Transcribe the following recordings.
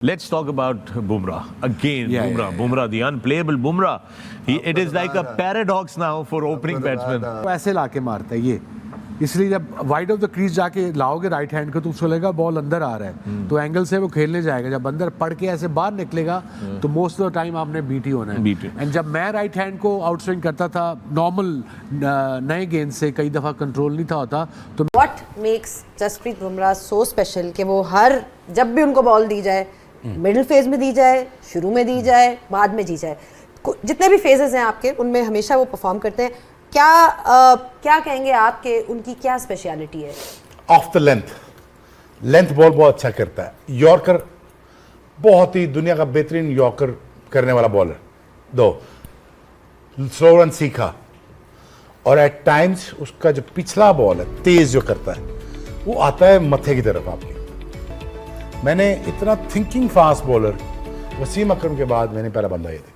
Let's talk about Bumrah again. Yeah, Bumrah, yeah, yeah. Bumrah, the unplayable Bumrah. It is like a paradox now for opening batsmen. तो ऐसे लाके मारता है ये, इसलिए जब वाइड ऑफ द क्रीज जाके लाओगे राइट हैंड को तो उसको लगेगा बॉल अंदर आ रहा है, तो एंगल से वो खेलने जाएगा। जब अंदर पड़ के ऐसे बाहर निकलेगा तो मोस्ट ऑफ द टाइम आपने बीट ही होना है। एंड जब मैं राइट हैंड को आउट स्विंग करता था नॉर्मल नए गेंद से, कई दफ़ा कंट्रोल नहीं था होता तो what makes Jasprit Bumrah so special कि वो हर जब भी उनको बॉल दी जाए, मिडिल फेज में दी जाए, शुरू में दी जाए, बाद में दी जाए, जितने भी फेजेस हैं आपके उनमें हमेशा वो परफॉर्म करते हैं। क्या कहेंगे आप कि उनकी क्या स्पेशलिटी है? ऑफ द लेंथ बॉल बहुत अच्छा करता है। यॉर्कर बहुत ही दुनिया का बेहतरीन यॉर्कर करने वाला बॉलर। दो स्लो रन सीखा और एट टाइम्स उसका जो पिछला बॉल है तेज जो करता है वो आता है मथे की तरफ आपके। मैंने इतना थिंकिंग फास्ट बॉलर वसीम अकरम के बाद मैंने पहला बंदा ये देखा।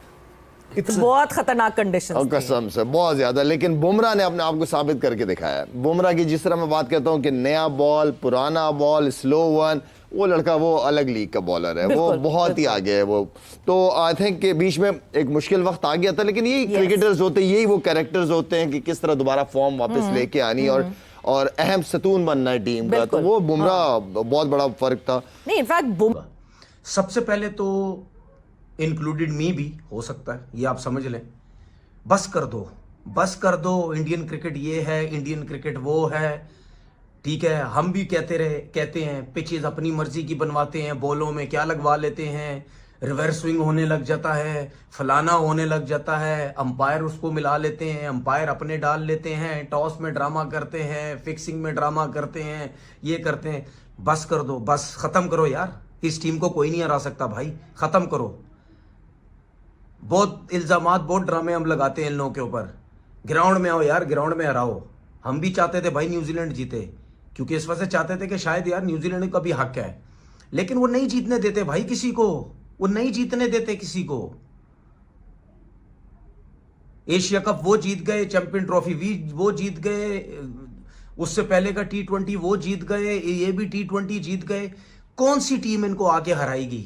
बहुत खतरनाक कंडीशन और कसम से बहुत ज्यादा, लेकिन बुमराह ने अपने आप को साबित करके दिखाया है। बुमराह की जिस तरह मैं बात करता हूं कि नया बॉल, पुराना बॉल, स्लो वन, वो लड़का वो अलग लीग का बॉलर है, वो बहुत ही आगे है वो। तो आई थिंक कि बीच में एक मुश्किल वक्त आ गया था, लेकिन यही क्रिकेटर्स होते हैं, यही वो कैरेक्टर्स होते हैं कि किस तरह दोबारा फॉर्म वापस लेके आनी और अहम सतून बनना है टीम का। तो वो बुमराह बहुत बड़ा फर्क था। नहीं, इनफैक्ट सबसे पहले तो इंक्लूडेड मी भी हो सकता है, ये आप समझ लें। बस कर दो, इंडियन क्रिकेट ये है, इंडियन क्रिकेट वो है, ठीक है। हम भी कहते हैं पिचेस अपनी मर्जी की बनवाते हैं, बॉलों में क्या लगवा लेते हैं, रिवर्स स्विंग होने लग जाता है, फलाना होने लग जाता है, अंपायर उसको मिला लेते हैं, अंपायर अपने डाल लेते हैं, टॉस में ड्रामा करते हैं, फिक्सिंग में ड्रामा करते हैं, ये करते हैं। बस कर दो, बस खत्म करो यार, इस टीम को कोई नहीं हरा सकता भाई, खत्म करो। बहुत इल्जामात, बहुत ड्रामे हम लगाते हैं इन लोगों के ऊपर। ग्राउंड में आओ यार, ग्राउंड में हराओ। हम भी चाहते थे भाई न्यूजीलैंड जीते, क्योंकि इस वजह से चाहते थे कि शायद यार न्यूजीलैंड का भी हक है, लेकिन वो नहीं जीतने देते भाई किसी को, वो नहीं जीतने देते किसी को। एशिया कप वो जीत गए, चैंपियन ट्रॉफी वो जीत गए, उससे पहले का T20 वो जीत गए, ये भी T20 जीत गए। कौन सी टीम इनको आके हराएगी,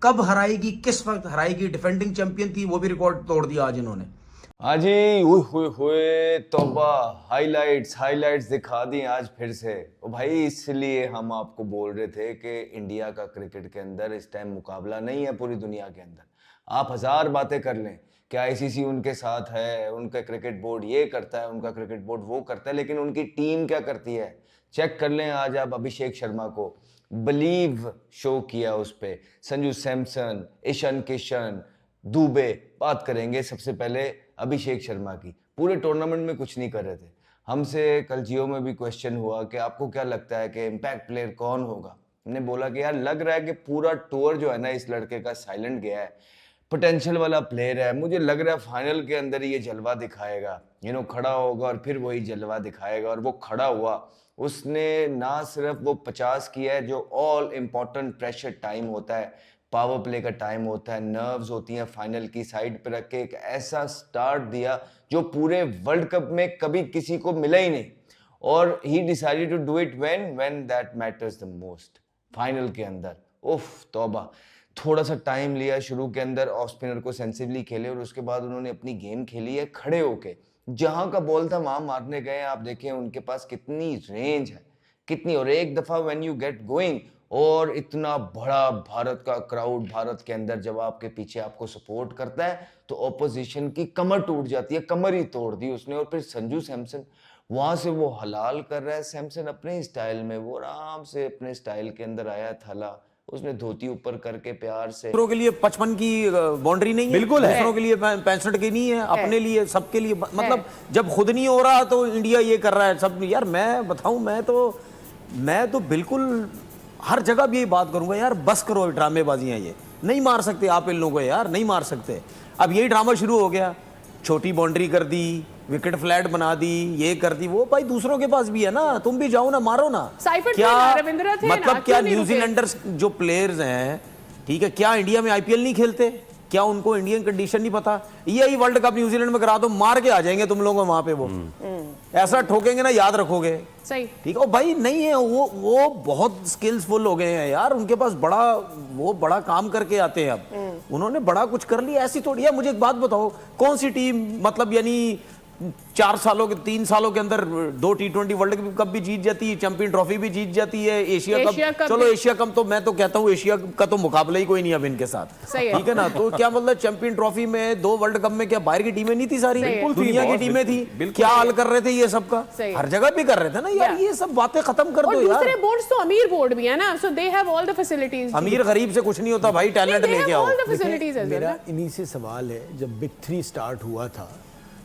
कब हराएगी, किस वक्त हराएगी? डिफेंडिंग चैंपियन थी, वो भी रिकॉर्ड तोड़ दिया आज इन्होंने। हाँ जी, हुए तौबा, हाइलाइट्स दिखा दी आज फिर से। ओ भाई, इसलिए हम आपको बोल रहे थे कि इंडिया का क्रिकेट के अंदर इस टाइम मुकाबला नहीं है पूरी दुनिया के अंदर। आप हजार बातें कर लें कि आईसीसी उनके साथ है, उनका क्रिकेट बोर्ड ये करता है, उनका क्रिकेट बोर्ड वो करता है, लेकिन उनकी टीम क्या करती है? चेक कर लें आज आप अभिषेक शर्मा को, बिलीव शो किया उस पे, संजू सैमसन, ईशान किशन, दुबे। बात करेंगे सबसे पहले अभिषेक शर्मा की। पूरे टूर्नामेंट में कुछ नहीं कर रहे थे। हमसे कल जियो में भी क्वेश्चन हुआ कि आपको क्या लगता है कि इम्पैक्ट प्लेयर कौन होगा। हमने बोला कि यार लग रहा है कि पूरा टूर जो है ना इस लड़के का साइलेंट गया है, पोटेंशियल वाला प्लेयर है। मुझे लग रहा है फाइनल के अंदर ये जलवा दिखाएगा, खड़ा होगा और फिर वही जलवा दिखाएगा। और वो खड़ा हुआ, उसने ना सिर्फ वो 50 किया है जो ऑल इम्पॉर्टेंट प्रेशर टाइम होता है, पावर प्ले का टाइम होता है, नर्व्स होती हैं, फाइनल की साइड पे रख के एक ऐसा स्टार्ट दिया जो पूरे वर्ल्ड कप में कभी किसी को मिला ही नहीं। और he decided to do it when that matters the most, final के अंदर। उफ तौबा, थोड़ा सा टाइम लिया शुरू के अंदर, ऑफ स्पिनर को सेंसिवली खेले और उसके बाद उन्होंने अपनी गेम खेली है खड़े होके। जहां का बॉल था वहां मारने गए। आप देखें उनके पास कितनी रेंज है, कितनी। और एक दफा व्हेन यू गेट गोइंग, और इतना बड़ा भारत का क्राउड भारत के अंदर जब आपके पीछे आपको सपोर्ट करता है तो ऑपोजिशन की कमर टूट जाती है। कमर ही तोड़ दी उसने। और फिर संजू सैमसन वहां से वो हलाल कर रहा है। सैमसन अपने स्टाइल में, वो आराम से अपने स्टाइल के अंदर आया, थला उसने धोती ऊपर करके प्यार से। दूसरों के लिए 55 की बाउंड्री नहीं है, बिल्कुल है। दूसरों के लिए 65 की नहीं है, अपने लिए, सबके लिए। मतलब जब खुद नहीं हो रहा तो इंडिया ये कर रहा है सब। यार मैं बताऊं, मैं तो बिल्कुल हर जगह भी यही बात करूंगा यार, बस करो ड्रामेबाजियां, ये नहीं मार सकते आप इन लोगों को यार, नहीं मार सकते। अब यही ड्रामा शुरू हो गया, छोटी बाउंड्री कर दी, विकेट फ्लैट बना दी, ये कर दी वो। भाई दूसरों के पास भी है ना, तुम भी जाओ ना, मारो ना। क्या मतलब क्या न्यूजीलैंडर्स जो प्लेयर्स हैं, ठीक है, क्या इंडिया में आईपीएल नहीं खेलते? क्या उनको इंडियन कंडीशन नहीं पता? यही वर्ल्ड कप न्यूजीलैंड में करा दो, मार के आ जाएंगे तुम लोगों वहां पे वो। ऐसा ठोकेंगे ना, याद रखोगे। सही। ठीक है भाई, नहीं है वो बहुत स्किल्सफुल हो गए हैं यार, उनके पास बड़ा काम करके आते हैं अब। उन्होंने बड़ा कुछ कर लिया, ऐसी थोड़ी है। मुझे एक बात बताओ, कौन सी टीम मतलब यानी 3 सालों के अंदर 2 T20 वर्ल्ड कप भी जीत जाती है, चैंपियन ट्रॉफी भी जीत जाती है, एशिया कप। चलो एशिया कप तो मैं तो कहता हूँ एशिया का तो मुकाबला ही कोई नहीं अब इनके साथ, ठीक है ना? तो क्या मतलब चैंपियन ट्रॉफी में 2 वर्ल्ड कप में क्या बाहर की टीमें नहीं थी? सारी दुनिया की टीमें थी। क्या हाल कर रहे थे ये सबका? हर जगह भी कर रहे थे ना यार। ये सब बातें खत्म कर दो यार। दूसरे बोर्ड्स तो अमीर बोर्ड भी है ना, so they have all the facilities. अमीर गरीब से कुछ नहीं होता भाई, टैलेंट लेके आओ। मेरा इन्हीं से सवाल है, जब बिग 3 स्टार्ट हुआ था,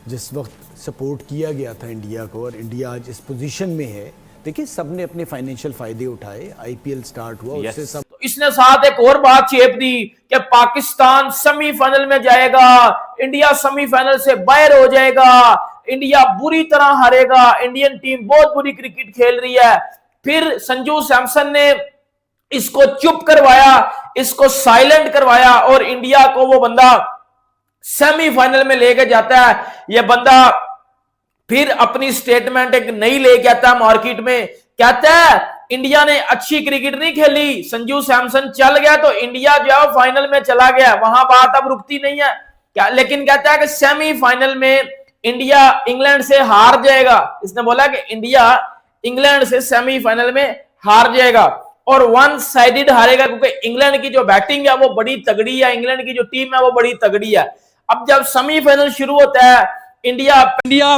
जिस वक्त सपोर्ट किया गया था इंडिया को, और इंडिया आज इस पोजीशन में है, देखिए सबने अपने फाइनेंशियल फायदे उठाए, आईपीएल स्टार्ट हुआ, उससे सब। तो इसने साथ एक और बात छेप दी कि पाकिस्तान सेमीफाइनल में जाएगा, इंडिया सेमीफाइनल से बाहर हो जाएगा, इंडिया बुरी तरह हारेगा, इंडियन टीम बहुत बुरी क्रिकेट खेल रही है। फिर संजू सैमसन ने इसको चुप करवाया, इसको साइलेंट करवाया, और इंडिया को वो बंदा सेमीफाइनल में लेके जाता है। ये बंदा फिर अपनी स्टेटमेंट एक नई लेके आता है मार्केट में, कहता है इंडिया ने अच्छी क्रिकेट नहीं खेली, संजू सैमसन चल गया तो इंडिया जो है फाइनल में चला गया, वहां बात अब रुकती नहीं है क्या। लेकिन कहता है कि सेमीफाइनल में इंडिया इंग्लैंड से हार जाएगा। इसने बोला कि इंडिया इंग्लैंड से सेमीफाइनल में हार जाएगा, और वन साइडेड हारेगा, क्योंकि इंग्लैंड की जो बैटिंग है वो बड़ी तगड़ी है, इंग्लैंड की जो टीम है वो बड़ी तगड़ी है। अब जब सेमीफाइनल शुरू होता है, इंडिया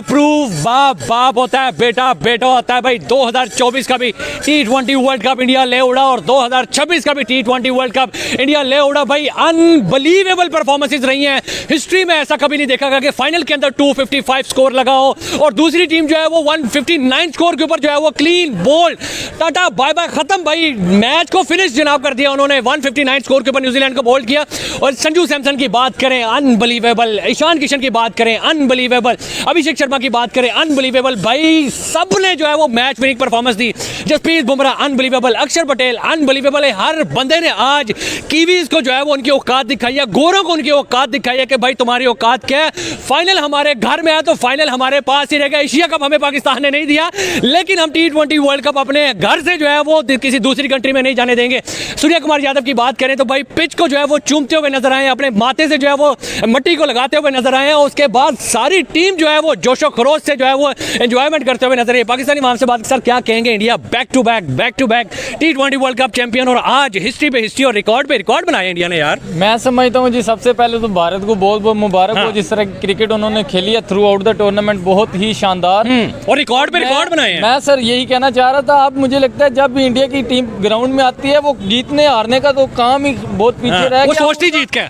प्रूव बाप होता है, बेटा होता है भाई। 2024 का भी T20 वर्ल्ड कप इंडिया ले उड़ा, और 2026 का भी T20 वर्ल्ड कप इंडिया ले उड़ा भाई। अनबिलीवेबल परफॉर्मेंसेस रही हैं, हिस्ट्री में ऐसा कभी नहीं देखा गया कि फाइनल के अंदर 255 स्कोर लगा हो, और दूसरी टीम जो है वो 159 स्कोर के ऊपर जो है वो clean bowled, tata bye bye, खत्म भाई। मैच को फिनिश जनाब कर दिया उन्होंने, 159 स्कोर के ऊपर न्यूजीलैंड को बोल्ड किया। और संजू सैमसन की बात करें, अनबिलीवेबल। ईशान किशन की बात करें, अनबिलीवेबल। अभिषेक शर्मा की बात करें, अनबिलीवेबल भाई। सबने जो है वो मैच विनिंग परफॉर्मेंस दी। जसप्रीत बुमराह अनबिलीवेबल, अक्षर पटेल अनबिलीवेबल है। हर बंदे ने आज कीवीज को जो है वो उनकी औकात दिखाई है, गोरों को उनकी औकात दिखाई है कि भाई तुम्हारी औकात क्या है। फाइनल हमारे घर में है तो फाइनल हमारे पास ही रहेगा। एशिया कप हमें पाकिस्तान ने नहीं दिया, लेकिन हम T20 वर्ल्ड कप अपने घर से जो है वो किसी दूसरी कंट्री में नहीं जाने देंगे। सूर्य कुमार यादव की बात करें तो भाई पिच को जो है वो चूमते हुए नजर आए, अपने माथे से जो है वो मट्टी को लगाते हुए नजर आए, और उसके बाद सारी टीम जो है वो जोशो खरोश से जो है वो एंजॉयमेंट करते हुए नजर आई। पाकिस्तानी माम से बात, सर क्या कहेंगे? India back to back T20 world cup champion, और आज हिस्ट्री पे हिस्ट्री और रिकॉर्ड पे रिकॉर्ड बनाया इंडिया ने यार। मैं समझता हूँ जी, सबसे पहले तो भारत को बहुत बहुत मुबारक हो, जिस तरह क्रिकेट उन्होंने खेली है थ्रू आउट द टूर्नामेंट, बहुत ही शानदार, और रिकॉर्ड पे रिकॉर्ड बनाए हैं। मैं सर यही कहना चाह रहा था, अब मुझे लगता है जब भी इंडिया की टीम ग्राउंड में आती है, वो जीतने हारने का तो काम ही बहुत पीछे रह गया, सोचती जीत के।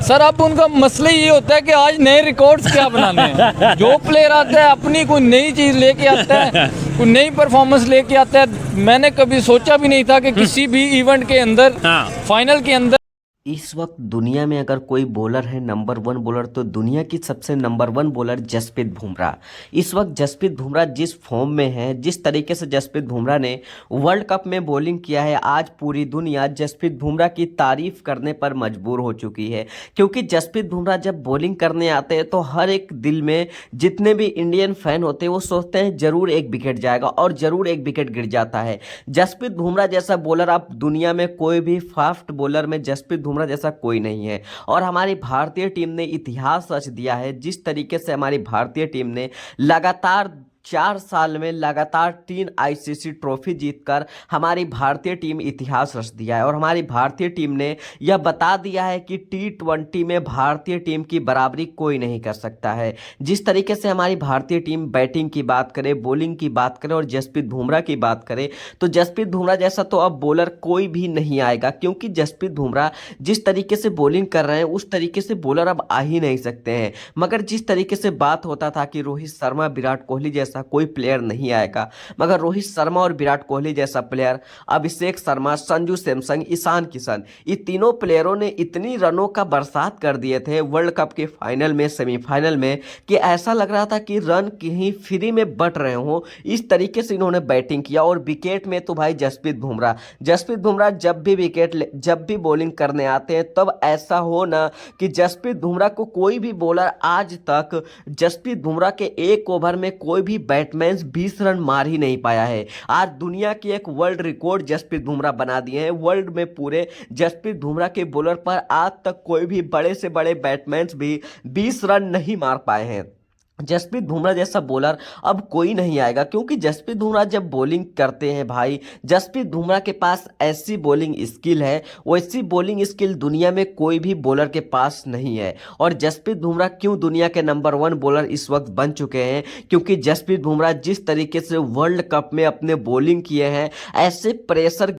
सर अब उनका मसला ये होता है कि आज नए रिकॉर्ड्स क्या बनाने हैं। जो प्लेयर आता है अपनी कोई नई चीज लेके आता है, कोई नई परफॉर्मेंस लेके आता है। मैंने कभी सोचा भी नहीं था कि किसी भी इवेंट के अंदर, फाइनल के अंदर। इस वक्त दुनिया में अगर कोई बॉलर है नंबर 1 बॉलर, तो दुनिया की सबसे नंबर 1 बॉलर जसप्रीत बुमराह। इस वक्त जसप्रीत बुमराह जिस फॉर्म में है, जिस तरीके से जसप्रीत बुमराह ने वर्ल्ड कप में बॉलिंग किया है, आज पूरी दुनिया जसप्रीत बुमराह की तारीफ करने पर मजबूर हो चुकी है। क्योंकि जसप्रीत बुमराह जब बॉलिंग करने आते हैं तो हर एक दिल में जितने भी इंडियन फैन होते हैं वो सोचते हैं जरूर एक विकेट जाएगा, और जरूर एक विकेट गिर जाता है। जसप्रीत बुमराह जैसा बॉलर आप दुनिया में कोई भी फास्ट बॉलर में जसप्रीत बुमराह जैसा कोई नहीं है। और हमारी भारतीय टीम ने इतिहास रच दिया है। जिस तरीके से हमारी भारतीय टीम ने लगातार 4 साल में लगातार 3 आईसीसी ट्रॉफी जीतकर हमारी भारतीय टीम इतिहास रच दिया है। और हमारी भारतीय टीम ने यह बता दिया है कि T20 में भारतीय टीम की बराबरी कोई नहीं कर सकता है। जिस तरीके से हमारी भारतीय टीम बैटिंग की बात करे, बॉलिंग की बात करे और जसप्रीत बुमराह की बात करे, तो जसप्रीत बुमराह जैसा तो अब बॉलर कोई भी नहीं आएगा। क्योंकि जसप्रीत बुमराह जिस तरीके से बॉलिंग कर रहे हैं उस तरीके से बॉलर अब आ ही नहीं सकते हैं। मगर जिस तरीके से बात होता था कि रोहित शर्मा, विराट कोहली जैसे जैसा कोई प्लेयर नहीं आएगा, मगर रोहित शर्मा और विराट कोहली जैसा प्लेयर, अभिषेक शर्मा, संजू सैमसन, ईशान किशन, ये तीनों प्लेयरों ने इतनी रनों का बरसात कर दिए थे वर्ल्ड कप के फाइनल में, सेमीफाइनल में, कि ऐसा लग रहा था कि रन कहीं फ्री में बट रहे हों। इस तरीके से इन्होंने बैटिंग किया। और विकेट में तो भाई जसप्रीत बुमराह जब भी बॉलिंग करने आते हैं तब ऐसा हो ना कि जसप्रीत बुमराह को कोई भी बॉलर आज तक जसप्रीत बुमराह के एक ओवर में कोई भी बैट्समैन 20 रन मार ही नहीं पाया है। आज दुनिया की एक वर्ल्ड रिकॉर्ड जसप्रीत बुमराह बना दिए हैं। वर्ल्ड में पूरे जसप्रीत बुमराह के बॉलर पर आज तक कोई भी बड़े से बड़े बैट्समैन भी 20 रन नहीं मार पाए हैं। जसप्रीत बुमराह जैसा बॉलर अब कोई नहीं आएगा, क्योंकि जसप्रीत बुमराह जब बॉलिंग करते हैं भाई, जसप्रीत बुमराह के पास ऐसी बॉलिंग स्किल है, वैसी बॉलिंग स्किल दुनिया में कोई भी बॉलर के पास नहीं है। और जसप्रीत बुमराह क्यों दुनिया के नंबर 1 बॉलर इस वक्त बन चुके हैं, क्योंकि जसप्रीत बुमराह जिस तरीके से वर्ल्ड कप में अपने बॉलिंग किए हैं, ऐसे प्रेशर